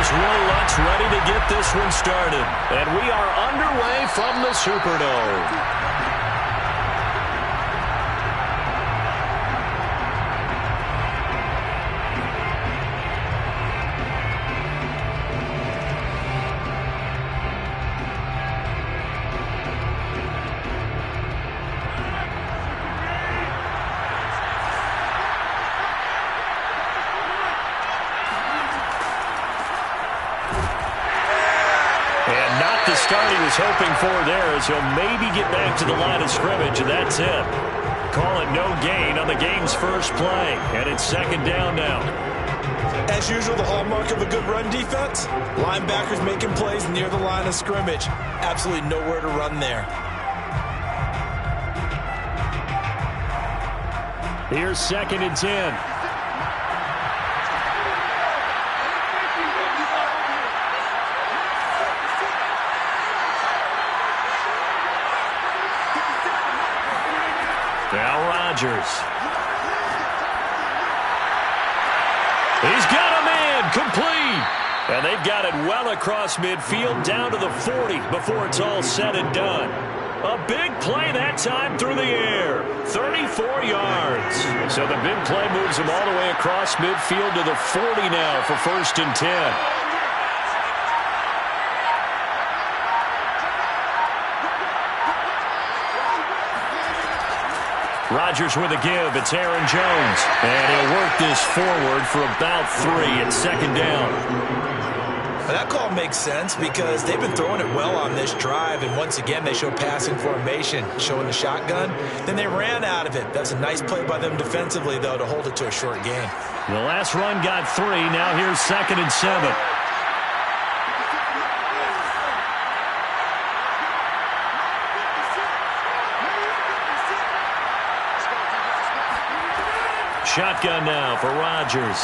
Here's Willie Lutz ready to get this one started. And we are underway from the Superdome. Start he was hoping for there as he'll maybe get back to the line of scrimmage, and that's it. Call it no gain on the game's first play, and it's second down now. As usual, the hallmark of a good run defense, linebackers making plays near the line of scrimmage. Absolutely nowhere to run there. Here's 2nd and 10. Now Rodgers. He's got a man complete. And they've got it well across midfield down to the 40 before it's all said and done. A big play that time through the air. 34 yards. So the big play moves him all the way across midfield to the 40 now for 1st and 10. Rodgers with a give. It's Aaron Jones. And he'll work this forward for about 3 at 2nd down. That call makes sense because they've been throwing it well on this drive. And once again, they show passing formation, showing the shotgun. Then they ran out of it. That's a nice play by them defensively, though, to hold it to a short gain. The last run got 3. Now here's 2nd and 7. Shotgun now for Rodgers.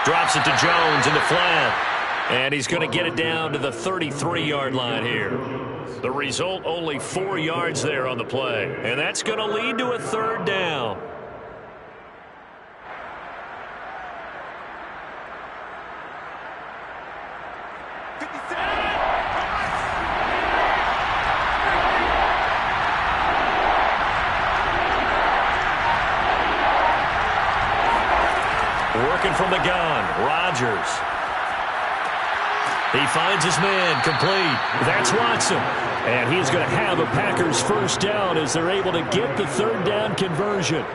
Drops it to Jones in the flat. And he's going to get it down to the 33-yard line here. The result, only 4 yards there on the play. And that's going to lead to a 3rd down. Working from the gun, Rodgers. He finds his man complete. That's Watson. And he's going to have a Packers 1st down as they're able to get the 3rd down conversion.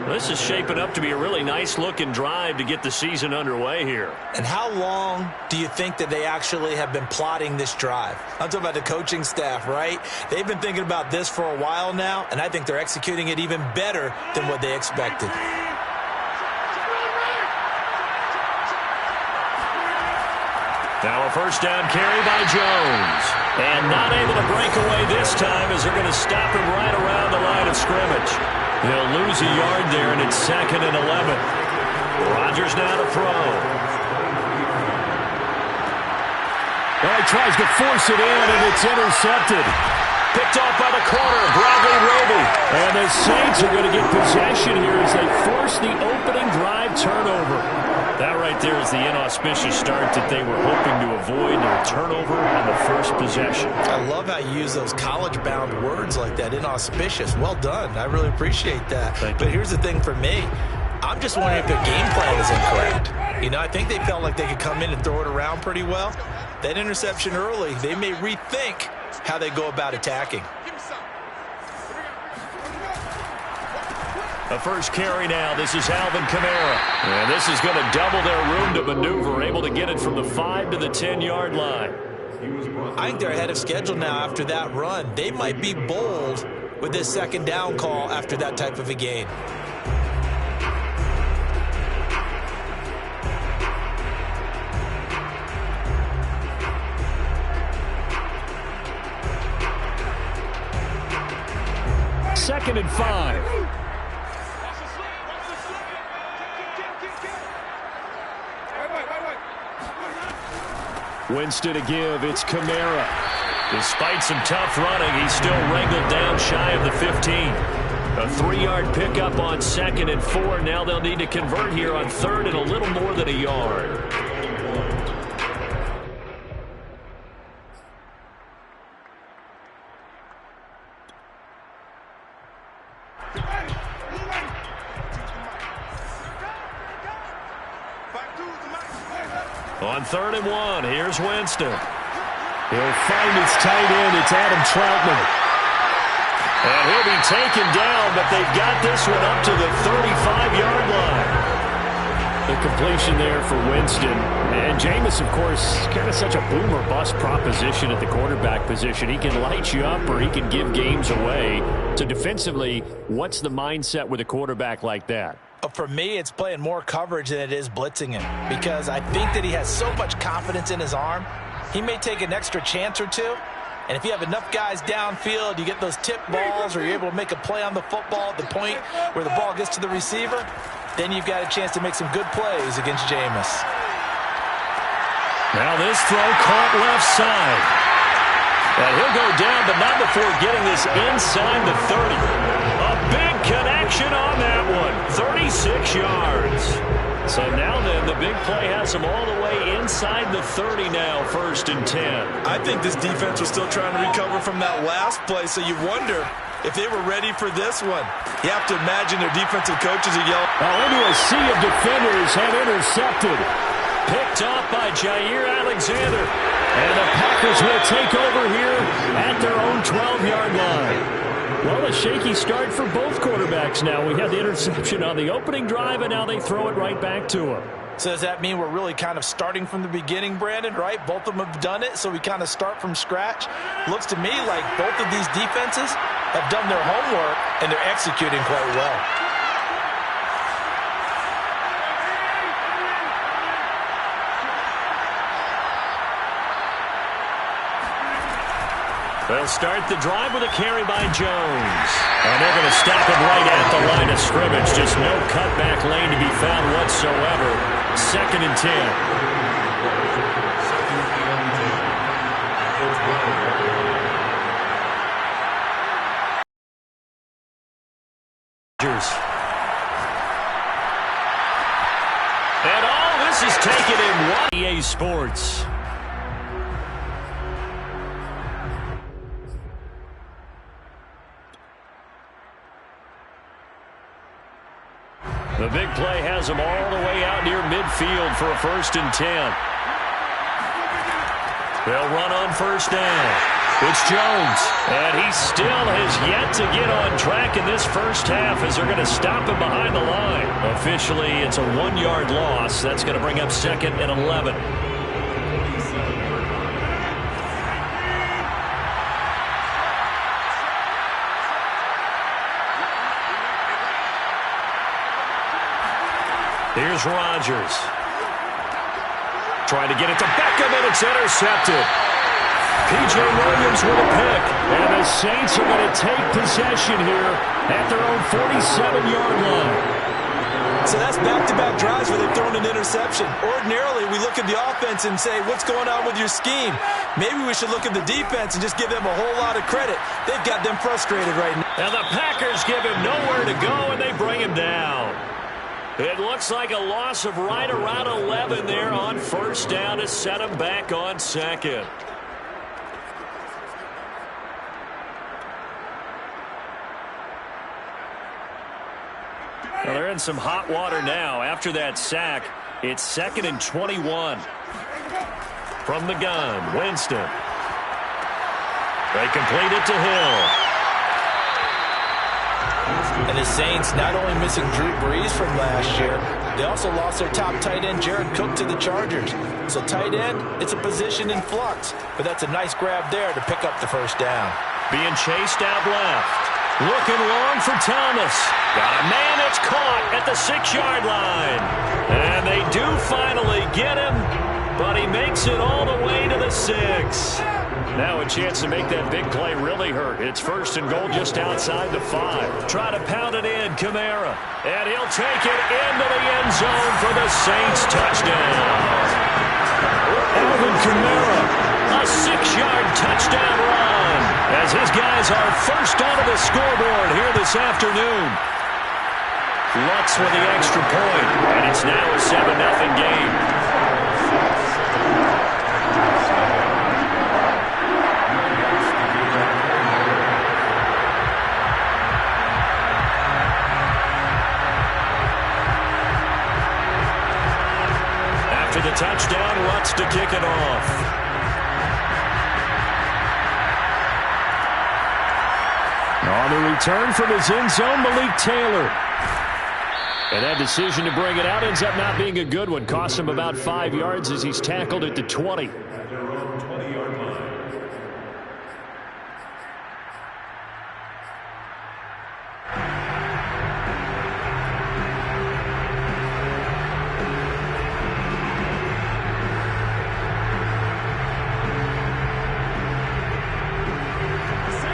This is shaping up to be a really nice-looking drive to get the season underway here. And how long do you think that they actually have been plotting this drive? I'm talking about the coaching staff, right? They've been thinking about this for a while now, and I think they're executing it even better than what they expected. Now a 1st down carry by Jones. And not able to break away this time as they're going to stop him right around the line of scrimmage. He'll lose a yard there, and it's 2nd and 11. Rodgers now to throw. Well, he tries to force it in, and it's intercepted. Picked off by the corner, Bradley Roby. And the Saints are going to get possession here as they force the opening drive turnover. That right there is the inauspicious start that they were hoping to avoid, a turnover on the first possession. I love how you use those college-bound words like that, inauspicious. Well done. I really appreciate that. But here's the thing for me. I'm just wondering if their game plan is incorrect. You know, I think they felt like they could come in and throw it around pretty well. That interception early, they may rethink how they go about attacking. The first carry now. This is Alvin Kamara. And this is going to double their room to maneuver, able to get it from the 5 to the 10-yard line. I think they're ahead of schedule now after that run. They might be bold with this 2nd down call after that type of a gain. Second and 5. Winston to give. It's Kamara. Despite some tough running, he's still wrangled down shy of the 15. A 3-yard pickup on 2nd and 4. Now they'll need to convert here on 3rd and a little more than a yard. On 3rd and 1, here's Winston. He'll find his tight end. It's Adam Troutman. And he'll be taken down, but they've got this one up to the 35-yard line. The completion there for Winston. And Jameis, of course, kind of such a boom or bust proposition at the quarterback position. He can light you up or he can give games away. So defensively, what's the mindset with a quarterback like that? For me, it's playing more coverage than it is blitzing him, because I think that he has so much confidence in his arm. He may take an extra chance or two, and if you have enough guys downfield, you get those tip balls or you're able to make a play on the football at the point where the ball gets to the receiver, then you've got a chance to make some good plays against Jameis. Now this throw caught left side. And he'll go down, but not before getting this inside the 30. A big connection on that one. 36 yards. So now then, the big play has them all the way inside the 30 now, 1st and 10. I think this defense was still trying to recover from that last play, so you wonder if they were ready for this one. You have to imagine their defensive coaches are yelling. Now into a sea of defenders have intercepted. Picked off by Jair Alexander. And the Packers will take over here at their own 12-yard line. Well, a shaky start for both quarterbacks now. We had the interception on the opening drive, and now they throw it right back to him. So does that mean we're really kind of starting from the beginning, Brandon, right? Both of them have done it, so we kind of start from scratch. Looks to me like both of these defenses have done their homework, and they're executing quite well. They'll start the drive with a carry by Jones. And they're going to stop him right at the line of scrimmage. Just no cutback lane to be found whatsoever. 2nd and 10. And all this is taken in EA Sports. The big play has them all the way out near midfield for a 1st and 10. They'll run on 1st down. It's Jones. And he still has yet to get on track in this first half as they're going to stop him behind the line. Officially, it's a 1-yard loss. That's going to bring up 2nd and 11. Here's Rodgers. Trying to get it to Beckham, and it's intercepted. P.J. Williams with a pick. And the Saints are going to take possession here at their own 47-yard line. So that's back-to-back drives where they've thrown an interception. Ordinarily, we look at the offense and say, what's going on with your scheme? Maybe we should look at the defense and just give them a whole lot of credit. They've got them frustrated right now. And the Packers give him nowhere to go, and they bring him down. It looks like a loss of right around 11 there on 1st down to set him back on 2nd. Well, they're in some hot water now. After that sack, it's 2nd and 21. From the gun, Winston. They complete it to Hill. And the Saints not only missing Drew Brees from last year, they also lost their top tight end, Jared Cook, to the Chargers. So tight end, it's a position in flux. But that's a nice grab there to pick up the 1st down. Being chased out left. Looking long for Thomas. Got a man that's caught at the 6-yard line. And they do finally get him, but he makes it all the way to the 6. Now a chance to make that big play really hurt. It's 1st and goal just outside the 5. Try to pound it in, Kamara. And he'll take it into the end zone for the Saints touchdown. Alvin Kamara A 6-yard touchdown run as his guys are first onto the scoreboard here this afternoon. Lutz with the extra point, and it's now a 7-0 game. After the touchdown, Lutz to kick it off. On the return from his end zone, Malik Taylor. And that decision to bring it out ends up not being a good one. Cost him about 5 yards as he's tackled at the 20.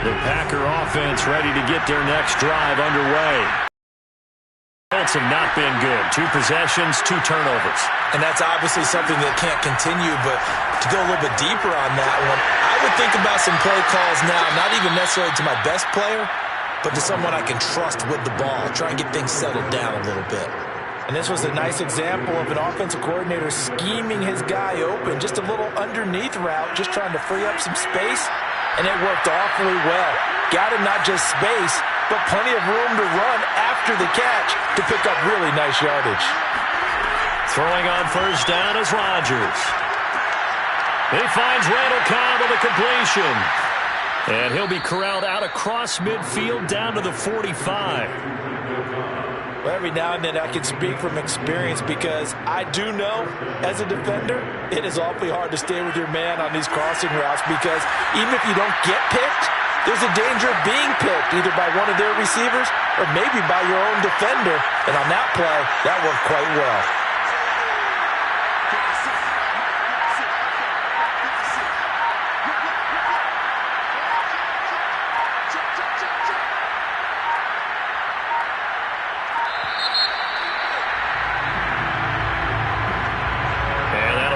The Packer offense ready to get their next drive underway. Results have not been good. 2 possessions, 2 turnovers. And that's obviously something that can't continue, but to go a little bit deeper on that one, I would think about some play calls now, not even necessarily to my best player, but to someone I can trust with the ball. Try and get things settled down a little bit. And this was a nice example of an offensive coordinator scheming his guy open, just a little underneath route, just trying to free up some space. And it worked awfully well. Got him not just space, but plenty of room to run after the catch to pick up really nice yardage. Throwing on first down is Rodgers. He finds Randall Cobb with a completion. And he'll be corralled out across midfield down to the 45. Well, every now and then I can speak from experience because I do know, as a defender, it is awfully hard to stay with your man on these crossing routes because even if you don't get picked, there's a danger of being picked either by one of their receivers or maybe by your own defender. And on that play, that worked quite well.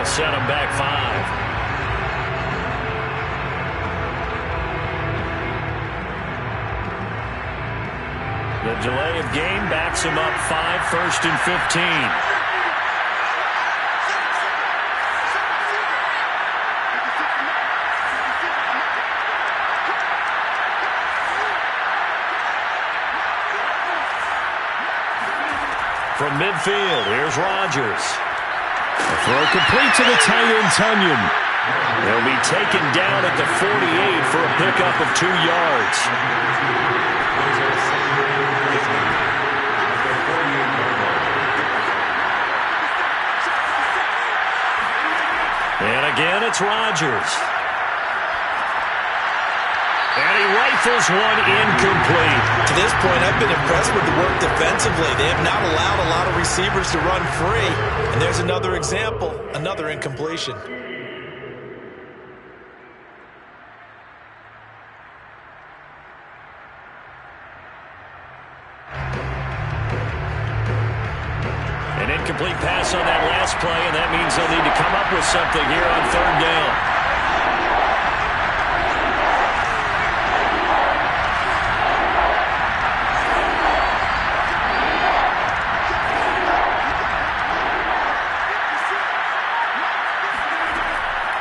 Set him back 5. The delay of game backs him up 5, 1st and 15. From midfield, here's Rodgers. Throw complete to the tight end, Tunyon. They'll be taken down at the 48 for a pickup of 2 yards. And again, it's Rodgers. And he rifles one incomplete. To this point, I've been impressed with the work defensively. They have not allowed a lot of receivers to run free. And there's another example, another incompletion. An incomplete pass on that last play, and that means they'll need to come up with something here on 3rd down.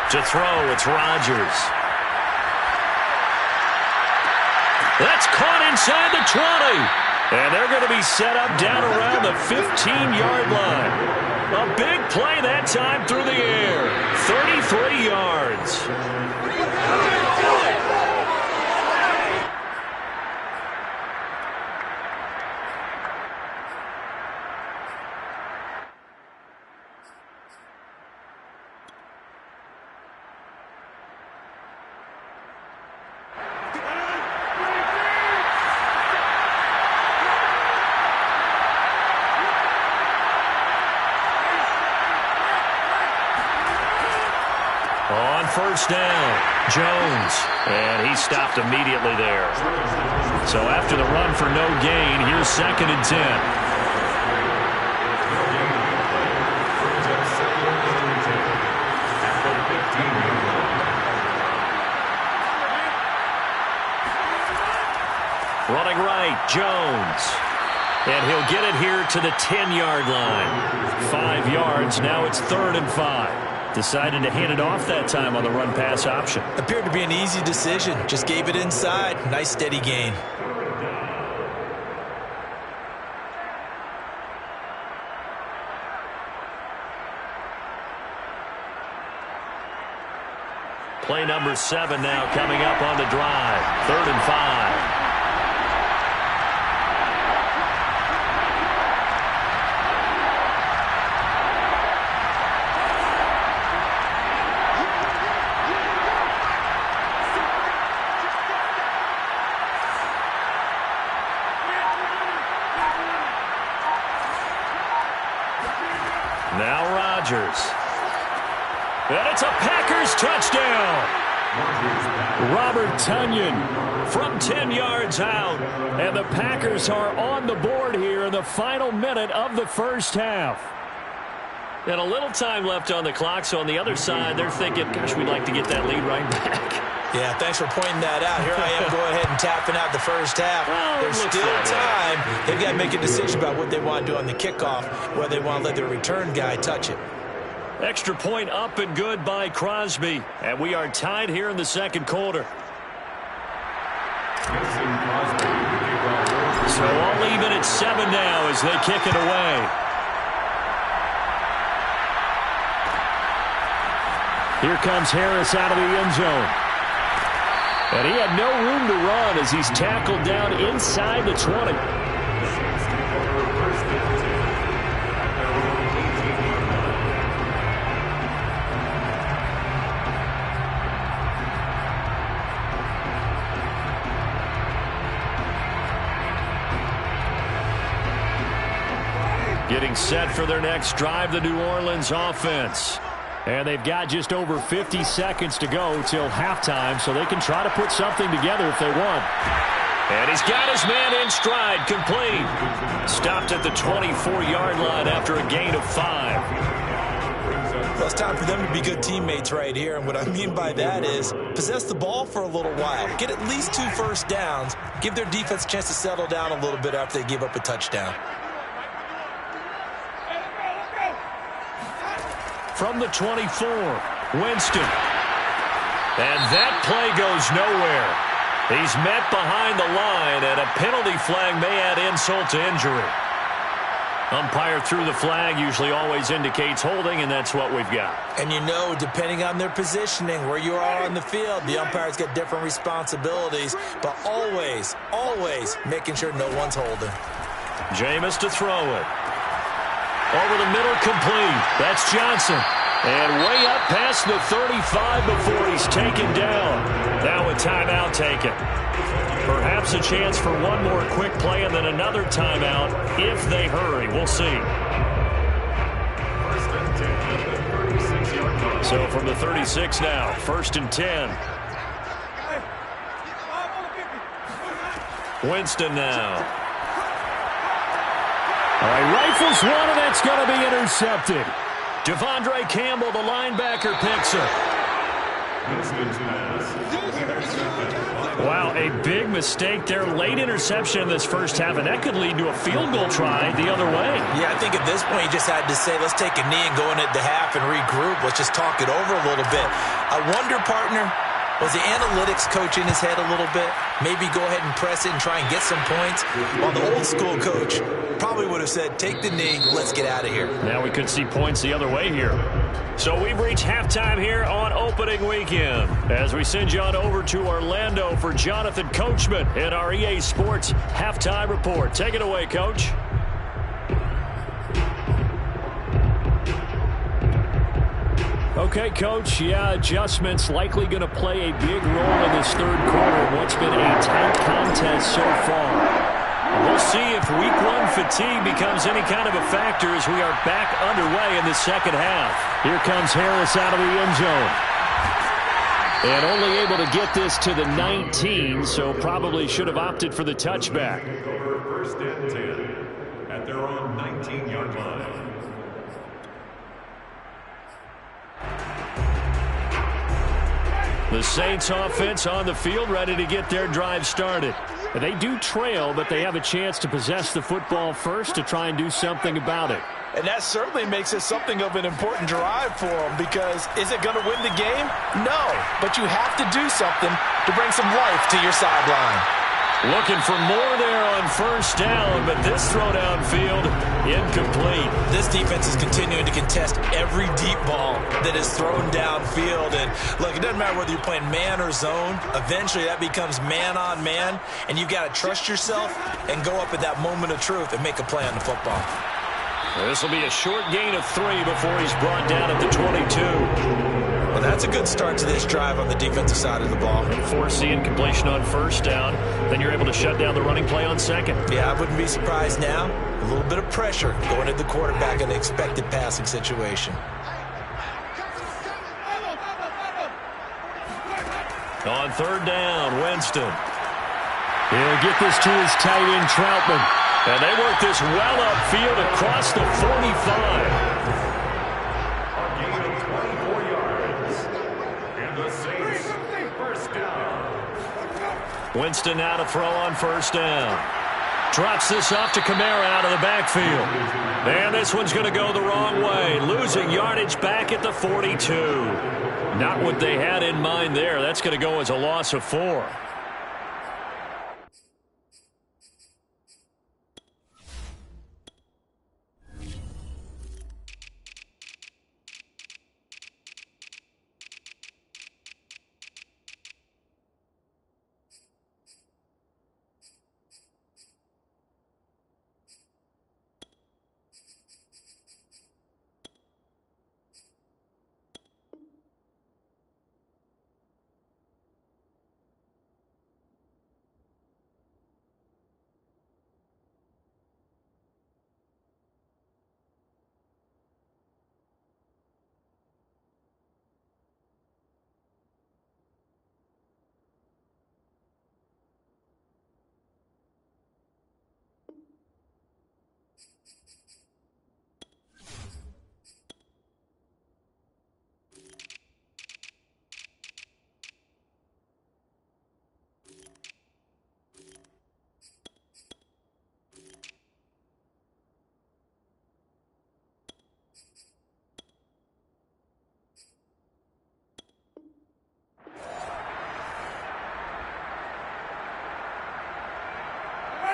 To throw, it's Rodgers. That's caught inside the 20. And they're going to be set up down around the 15-yard line. A big play that time through the air. 33 yards. On first down, Jones. And he stopped immediately there. So after the run for no gain, here's 2nd and 10. get it here to the 10-yard line. 5 yards. Now it's 3rd and 5. Decided to hand it off that time on the run-pass option. Appeared to be an easy decision. Just gave it inside. Nice steady gain. Play number 7 now coming up on the drive. 3rd and 5. Now Rodgers. And it's a Packers touchdown. Robert Tonyan from 10 yards out. And the Packers are on the board here in the final minute of the first half. And a little time left on the clock, so on the other side, they're thinking, gosh, we'd like to get that lead right back. Yeah, thanks for pointing that out. Here I am going ahead and tapping out the first half. Well, there's still time. They've got to make a decision about what they want to do on the kickoff, whether they want to let their return guy touch it. Extra point up and good by Crosby. And we are tied here in the second quarter. So all even at 7 now as they kick it away. Here comes Harris out of the end zone. And he had no room to run as he's tackled down inside the 20. Getting set for their next drive, the New Orleans offense. And they've got just over 50 seconds to go till halftime, so they can try to put something together if they want. And he's got his man in stride, complete. Stopped at the 24-yard line after a gain of 5. Well, it's time for them to be good teammates right here, and what I mean by that is possess the ball for a little while. Get at least 2 first downs. Give their defense a chance to settle down a little bit after they give up a touchdown. From the 24, Winston. And that play goes nowhere. He's met behind the line, and a penalty flag may add insult to injury. Umpire threw the flag, usually always indicates holding, and that's what we've got. And you know, depending on their positioning, where you are on the field, the umpire's got different responsibilities, but always, always making sure no one's holding. Jameis to throw it. Over the middle, complete. That's Johnson. And way up past the 35 before he's taken down. Now a timeout taken. Perhaps a chance for one more quick play and then another timeout if they hurry. We'll see. So from the 36 now, 1st and 10. Winston now. All right, rifles one, and that's going to be intercepted. Devondre Campbell, the linebacker, picks it. Wow, a big mistake there. Late interception in this first half, and that could lead to a field goal try the other way. Yeah, I think at this point you just had to say, let's take a knee and go in at the half and regroup. Let's just talk it over a little bit. I wonder, partner, was the analytics coach in his head a little bit? Maybe go ahead and press it and try and get some points? While the old school coach probably would have said, take the knee, let's get out of here. Now we could see points the other way here. So we've reached halftime here on opening weekend. As we send you on over to Orlando for Jonathan Coachman in our EA Sports Halftime Report. Take it away, Coach. Okay, Coach, yeah, adjustments likely going to play a big role in this third quarter in what's been a tight contest so far. We'll see if week 1 fatigue becomes any kind of a factor as we are back underway in the second half. Here comes Harris out of the end zone. And only able to get this to the 19, so probably should have opted for the touchback. 1st and 10 at their own 19-yard line. The Saints offense on the field, ready to get their drive started. They do trail, but they have a chance to possess the football first to try and do something about it. And that certainly makes it something of an important drive for them, because is it going to win the game? No, but you have to do something to bring some life to your sideline. Looking for more there on first down, but this throw downfield incomplete. This defense is continuing to contest every deep ball that is thrown downfield. And look, it doesn't matter whether you're playing man or zone. Eventually that becomes man on man, and you've got to trust yourself and go up at that moment of truth and make a play on the football. This will be a short gain of 3 before he's brought down at the 22. Well, that's a good start to this drive on the defensive side of the ball. Force the incompletion on first down. Then you're able to shut down the running play on second. Yeah, I wouldn't be surprised now. A little bit of pressure going at the quarterback in an expected passing situation. On third down, Winston. He'll get this to his tight end, Troutman. And they work this well upfield across the 45. Winston now to throw on first down. Drops this off to Kamara out of the backfield. And this one's going to go the wrong way. Losing yardage back at the 42. Not what they had in mind there. That's going to go as a loss of 4.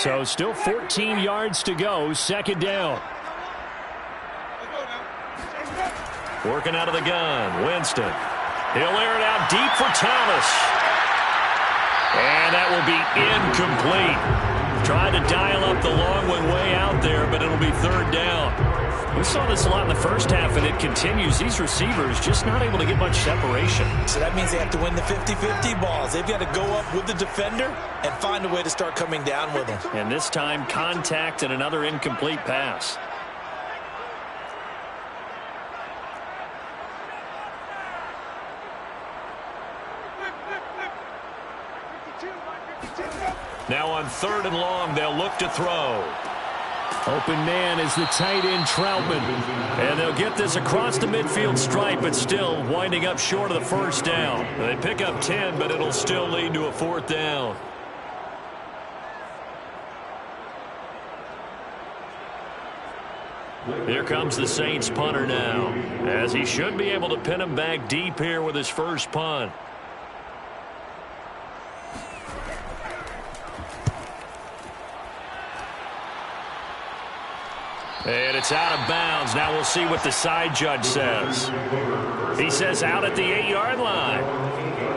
So still 14 yards to go, second down. Working out of the gun, Winston. He'll air it out deep for Thomas. And that will be incomplete. Tried to dial up the long one way out there, but it'll be third down. We saw this a lot in the first half, and it continues. These receivers just not able to get much separation. So that means they have to win the 50-50 balls. They've got to go up with the defender and find a way to start coming down with them. And this time, contact and another incomplete pass. Now on third and long, they'll look to throw. Open man is the tight end, Troutman. And they'll get this across the midfield stripe, but still winding up short of the first down. They pick up 10, but it'll still lead to a fourth down. Here comes the Saints punter now, as he should be able to pin him back deep here with his first punt. And it's out of bounds. Now we'll see what the side judge says. He says out at the 8-yard line.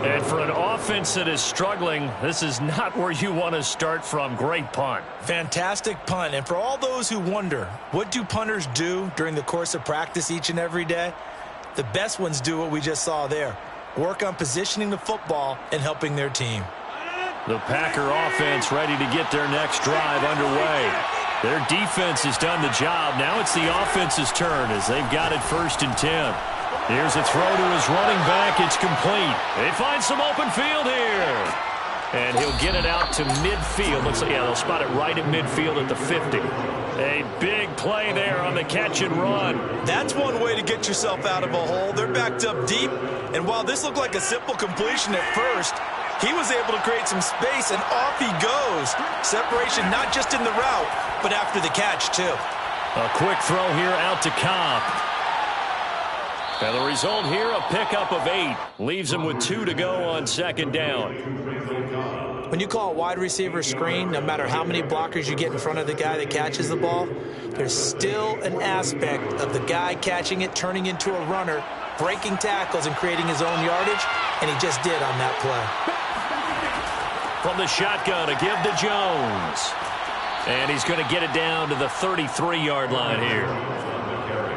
And for an offense that is struggling, this is not where you want to start from. Great punt. Fantastic punt. And for all those who wonder, what do punters do during the course of practice each and every day? The best ones do what we just saw there. Work on positioning the football and helping their team. The Packer offense ready to get their next drive underway. Their defense has done the job. Now it's the offense's turn as they've got it 1st and 10. Here's a throw to his running back. It's complete. They find some open field here. And he'll get it out to midfield. Looks like, yeah, they'll spot it right at midfield at the 50. A big play there on the catch and run. That's one way to get yourself out of a hole. They're backed up deep. And while this looked like a simple completion at first, He was able to create some space, and off he goes. Separation not just in the route, but after the catch, too. A quick throw here out to Cobb. And the result here, a pickup of 8. Leaves him with 2 to go on second down. When you call a wide receiver screen, no matter how many blockers you get in front of the guy that catches the ball, there's still an aspect of the guy catching it, turning into a runner, breaking tackles and creating his own yardage, and he just did on that play. From the shotgun, a give to Jones. And he's going to get it down to the 33-yard line here.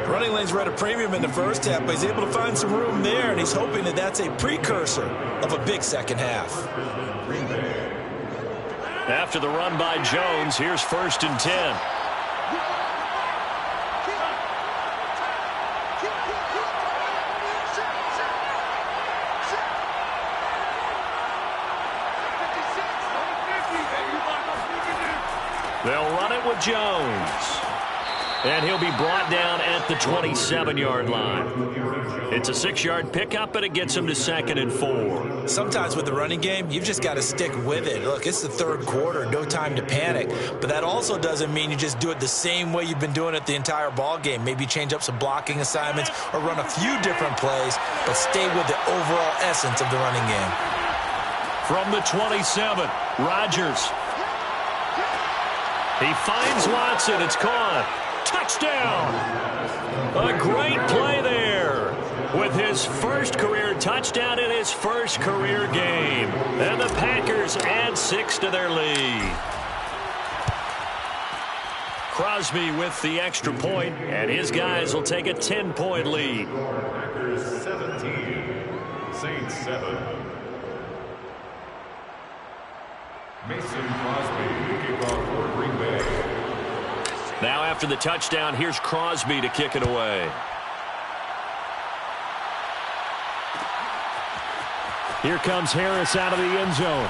Running lanes were at a premium in the first half, but he's able to find some room there, and he's hoping that that's a precursor of a big second half. After the run by Jones, here's 1st and 10. They'll run it with Jones. And he'll be brought down at the 27-yard line. It's a 6-yard pickup, and it gets him to 2nd and 4. Sometimes with the running game, you've just got to stick with it. Look, it's the third quarter, no time to panic. But that also doesn't mean you just do it the same way you've been doing it the entire ball game. Maybe change up some blocking assignments or run a few different plays, but stay with the overall essence of the running game. From the 27, Rodgers. He finds Watson. It's caught. Touchdown! A great play there with his first career touchdown in his first career game. And the Packers add 6 to their lead. Crosby with the extra point, and his guys will take a 10-point lead. Packers 17, Saints 7. Mason Crosby, kickoff for Green Bay. Now after the touchdown, here's Crosby to kick it away. Here comes Harris out of the end zone.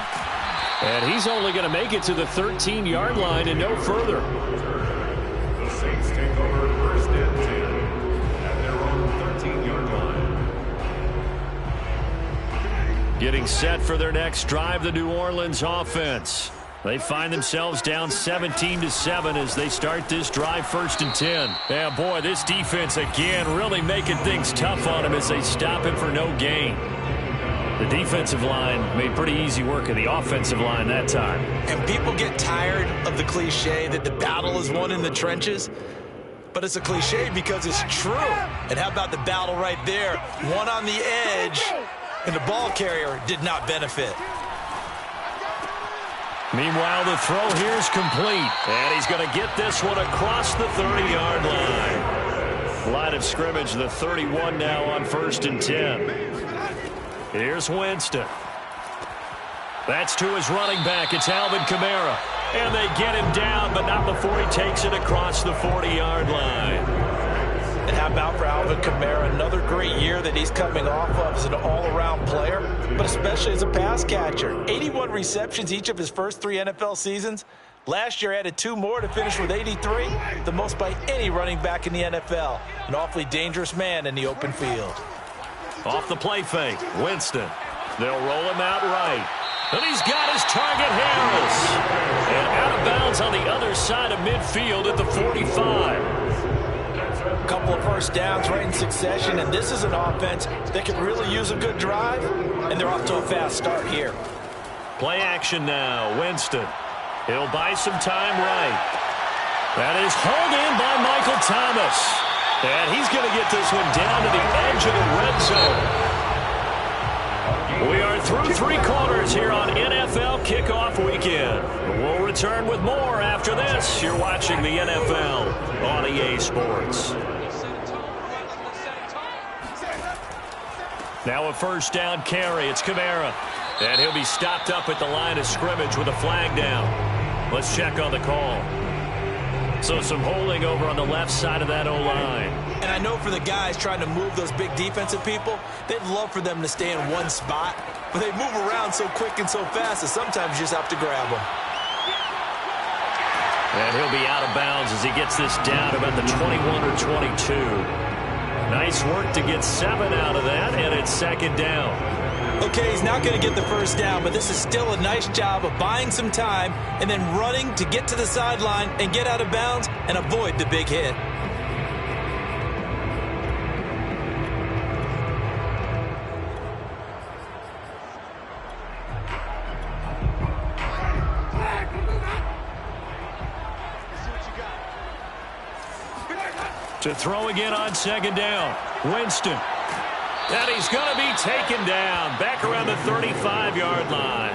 And he's only going to make it to the 13-yard line and no further. The Saints take over 1st and 10 at their own 13-yard line. Getting set for their next drive, the New Orleans offense. They find themselves down 17-7 as they start this drive 1st and 10. Yeah, boy, this defense again really making things tough on him as they stop him for no gain. The defensive line made pretty easy work of the offensive line that time. And people get tired of the cliche that the battle is won in the trenches. But it's a cliche because it's true. And how about the battle right there? One on the edge, and the ball carrier did not benefit. Meanwhile, the throw here is complete. And he's going to get this one across the 30-yard line. Line of scrimmage, the 31 now on 1st and 10. Here's Winston. That's to his running back. It's Alvin Kamara. And they get him down, but not before he takes it across the 40-yard line. And how about for Alvin Kamara? Another great year that he's coming off of as an all-around player, but especially as a pass catcher. 81 receptions each of his first 3 NFL seasons. Last year added 2 more to finish with 83, the most by any running back in the NFL. An awfully dangerous man in the open field. Off the play fake, Winston. They'll roll him out right. And he's got his target, Harris. And out of bounds on the other side of midfield at the 45. A couple of first downs right in succession, and this is an offense that could really use a good drive, and they're off to a fast start here. Play action now, Winston. He'll buy some time right. That is hauled in by Michael Thomas. And he's going to get this one down to the edge of the red zone. We are through 3 quarters here on NFL Kickoff Weekend. We'll return with more after this. You're watching the NFL on EA Sports. Now a first down carry. It's Kamara. And he'll be stopped up at the line of scrimmage with a flag down. Let's check on the call. So some holding over on the left side of that O-line. And I know for the guys trying to move those big defensive people, they'd love for them to stay in one spot. But they move around so quick and so fast that sometimes you just have to grab them. And he'll be out of bounds as he gets this down about the 21 or 22. Nice work to get 7 out of that, and it's 2nd down. Okay, he's not going to get the first down, but this is still a nice job of buying some time and then running to get to the sideline and get out of bounds and avoid the big hit. To throw again on second down. Winston. And he's going to be taken down back around the 35-yard line.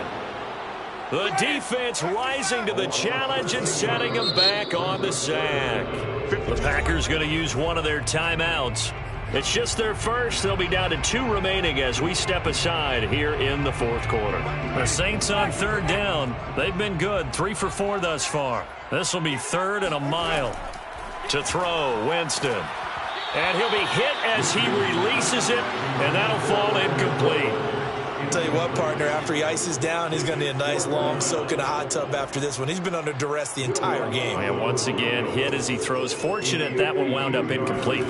The defense rising to the challenge and setting him back on the sack. The Packers going to use one of their timeouts. It's just their first. They'll be down to 2 remaining as we step aside here in the fourth quarter. The Saints on third down. They've been good. 3 for 4 thus far. This will be 3rd and a mile. To throw, Winston. And he'll be hit as he releases it, and that'll fall incomplete. I'll tell you what, partner, after he ices down, he's going to need a nice long soak in a hot tub after this one. He's been under duress the entire game. And once again, hit as he throws. Fortunate that one wound up incomplete.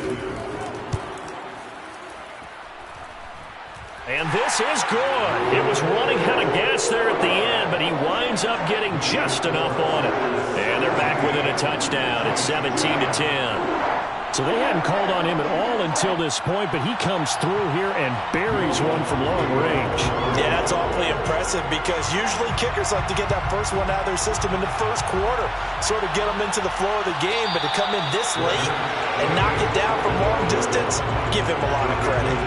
And this is good. It was running out of gas there at the end, but he winds up getting just enough on it. And they're back within a touchdown at 17-10. So they hadn't called on him at all until this point, but he comes through here and buries one from long range. Yeah, that's awfully impressive because usually kickers like to get that first one out of their system in the first quarter, sort of get them into the flow of the game, but to come in this late and knock it down from long distance, give him a lot of credit.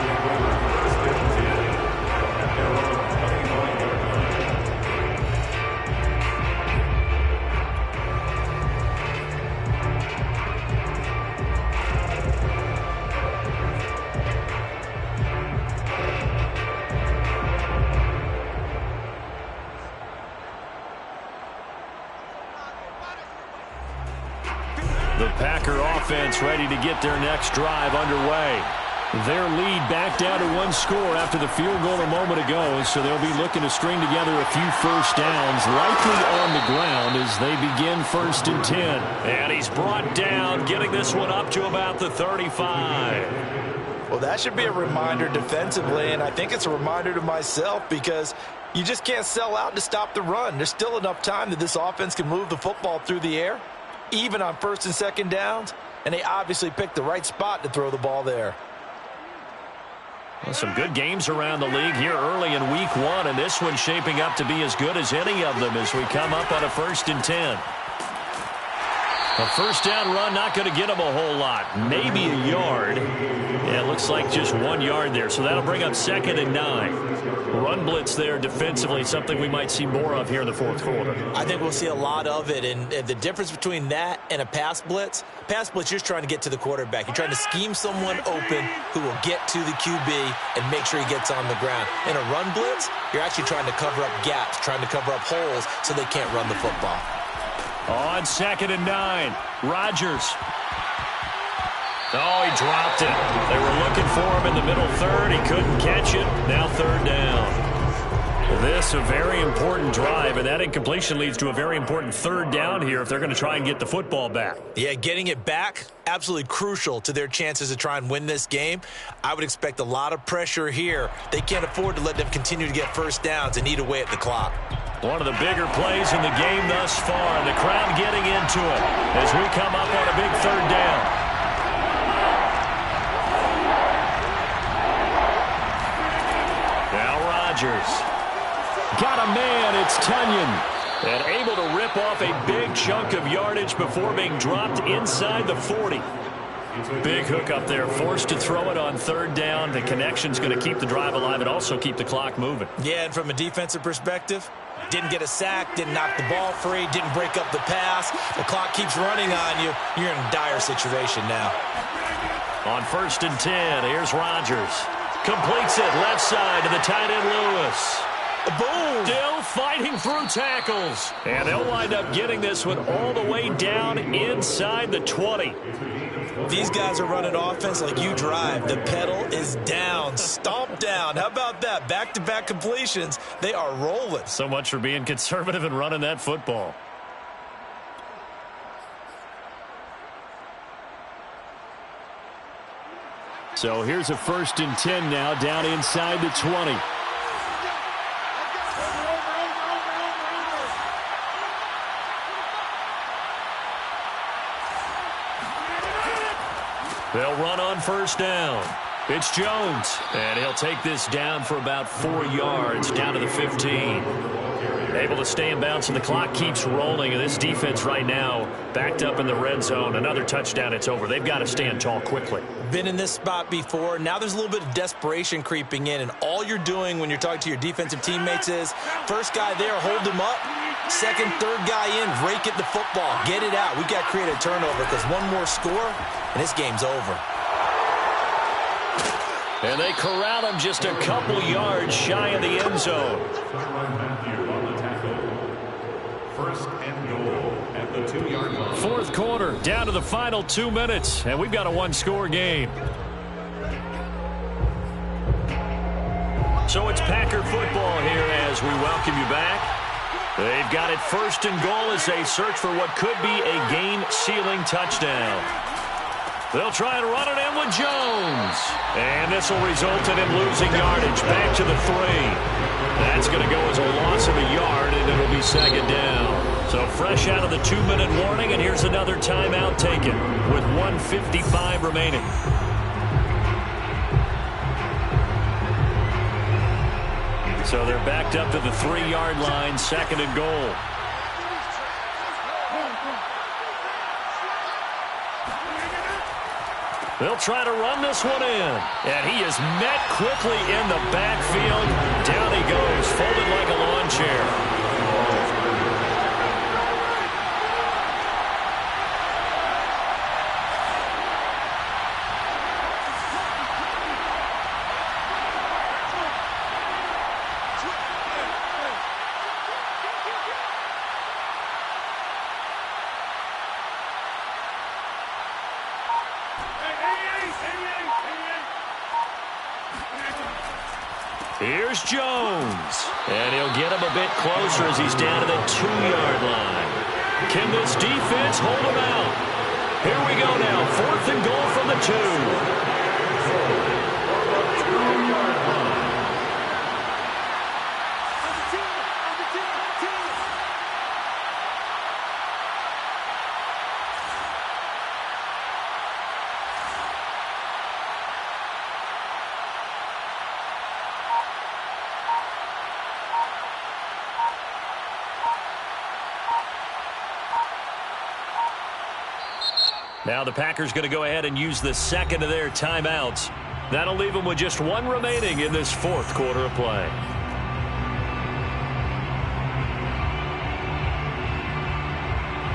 The Packer offense ready to get their next drive underway. Their lead back down to 1 score after the field goal a moment ago, so they'll be looking to string together a few first downs, likely on the ground as they begin 1st and 10. And he's brought down, getting this one up to about the 35. Well, that should be a reminder defensively, and I think it's a reminder to myself because you just can't sell out to stop the run. There's still enough time that this offense can move the football through the air, even on 1st and 2nd downs, and they obviously picked the right spot to throw the ball there. Well, some good games around the league here early in week 1, and this one's shaping up to be as good as any of them as we come up on a 1st and 10. A first down run not going to get him a whole lot. Maybe a yard. Yeah, it looks like just 1 yard there, so that'll bring up 2nd and 9. Run blitz there defensively, something we might see more of here in the fourth quarter. I think we'll see a lot of it, and the difference between that and a pass blitz, you're just trying to get to the quarterback. You're trying to scheme someone open who will get to the QB and make sure he gets on the ground. In a run blitz, you're actually trying to cover up gaps, trying to cover up holes so they can't run the football. On 2nd and 9, Rodgers. Oh, he dropped it. They were looking for him in the middle 3rd. He couldn't catch it. Now 3rd down. This a very important drive, and that incompletion leads to a very important 3rd down here if they're going to try and get the football back. Yeah, getting it back, absolutely crucial to their chances to try and win this game. I would expect a lot of pressure here. They can't afford to let them continue to get first downs and eat away at the clock. One of the bigger plays in the game thus far, and the crowd getting into it as we come up on a big 3rd down. Now Rodgers. Got a man, it's Tunyon. And able to rip off a big chunk of yardage before being dropped inside the 40. Big hook up there, forced to throw it on 3rd down. The connection's going to keep the drive alive and also keep the clock moving. Yeah, and from a defensive perspective, didn't get a sack, didn't knock the ball free, didn't break up the pass. The clock keeps running on you. You're in a dire situation now. On 1st and 10, here's Rodgers. Completes it left side to the tight end Lewis. Boom! Still fighting through tackles. And they'll wind up getting this one all the way down inside the 20. These guys are running offense like you drive. The pedal is down, stomp down. How about that? Back-to-back completions. They are rolling. So much for being conservative and running that football. So here's a 1st and 10 now down inside the 20. They'll run on first down. It's Jones, and he'll take this down for about 4 yards, down to the 15. Able to stay in bounds, and the clock keeps rolling. And this defense right now backed up in the red zone. Another touchdown, it's over. They've got to stand tall quickly. Been in this spot before. Now there's a little bit of desperation creeping in, and all you're doing when you're talking to your defensive teammates is first guy there, hold him up. Second, third guy in, rake it the football. Get it out. We've got to create a turnover because one more score, and this game's over. And they corral him just a couple yards shy of the end zone. First and goal at the 2-yard line. Fourth quarter, down to the final 2 minutes, and we've got a one-score game. So it's Packer football here as we welcome you back. They've got it first and goal as they search for what could be a game-sealing touchdown. They'll try and run it in with Jones. And this will result in him losing yardage back to the 3. That's going to go as a loss of a yard, and it'll be second down. So fresh out of the 2-minute warning, and here's another timeout taken with 1:55 remaining. So they're backed up to the 3-yard line, second and goal. They'll try to run this one in. And he is met quickly in the backfield. Down he goes, folded like a lawn chair. Here's Jones, and he'll get him a bit closer as he's down to the 2-yard line. Can this defense hold him out? Here we go now, fourth and goal from the 2. Now the Packers going to go ahead and use the second of their timeouts. That'll leave them with just one remaining in this fourth quarter of play.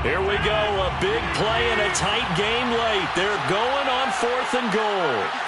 Here we go, a big play and a tight game late. They're going on fourth and goal.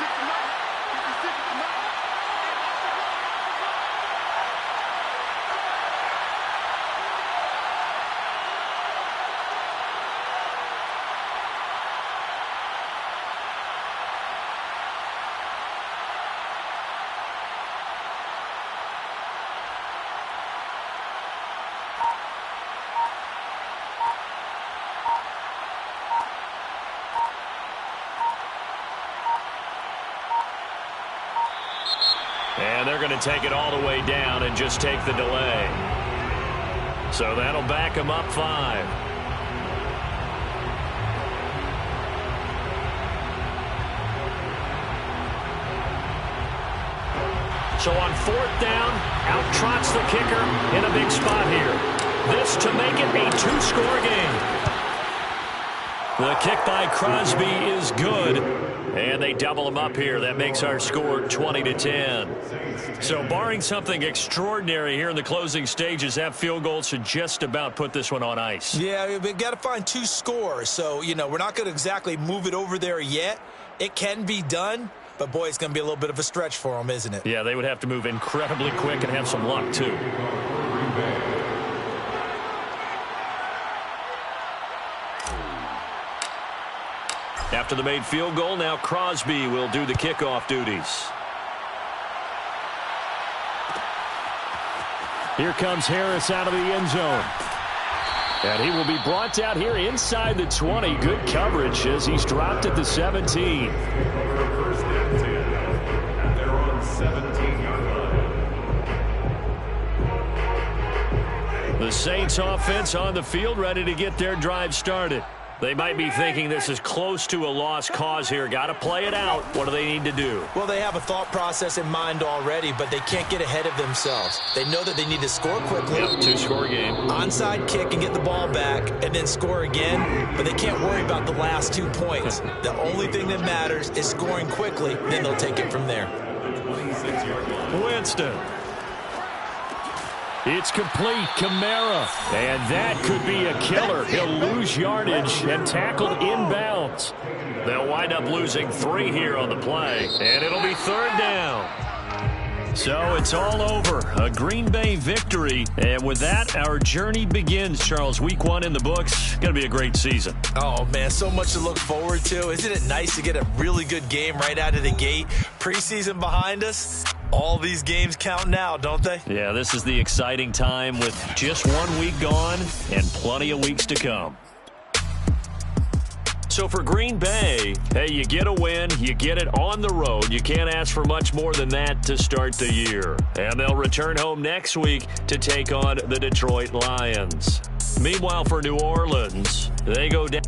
And they're going to take it all the way down and just take the delay. So that'll back them up 5. So on fourth down, out trots the kicker in a big spot here. This to make it a 2-score game. The kick by Crosby is good. And they double them up here. That makes our score 20-10. So barring something extraordinary here in the closing stages, that field goal should just about put this one on ice. Yeah, we've got to find 2 scores. So, you know, we're not going to exactly move it over there yet. It can be done, but, boy, it's going to be a little bit of a stretch for them, isn't it? Yeah, they would have to move incredibly quick and have some luck, too. After the made field goal, now Crosby will do the kickoff duties. Here comes Harris out of the end zone. And he will be brought out here inside the 20. Good coverage as he's dropped at the 17. First and 10. And they're on 17-yard line. The Saints offense on the field, ready to get their drive started. They might be thinking this is close to a lost cause here. Got to play it out. What do they need to do? Well, they have a thought process in mind already, but they can't get ahead of themselves. They know that they need to score quickly. Yep, 2-score game. Onside kick and get the ball back and then score again, but they can't worry about the last 2 points. The only thing that matters is scoring quickly, then they'll take it from there. Winston. It's complete. Kamara. And that could be a killer. He'll lose yardage and tackled inbounds. They'll wind up losing 3 here on the play, and it'll be 3rd down. So it's all over. A Green Bay victory. And with that, our journey begins, Charles. Week 1 in the books. Going to be a great season. Oh, man, so much to look forward to. Isn't it nice to get a really good game right out of the gate? Preseason behind us. All these games count now, don't they? Yeah, this is the exciting time with just 1 week gone and plenty of weeks to come. So for Green Bay, hey, you get a win, you get it on the road. You can't ask for much more than that to start the year. And they'll return home next week to take on the Detroit Lions. Meanwhile, for New Orleans, they go down.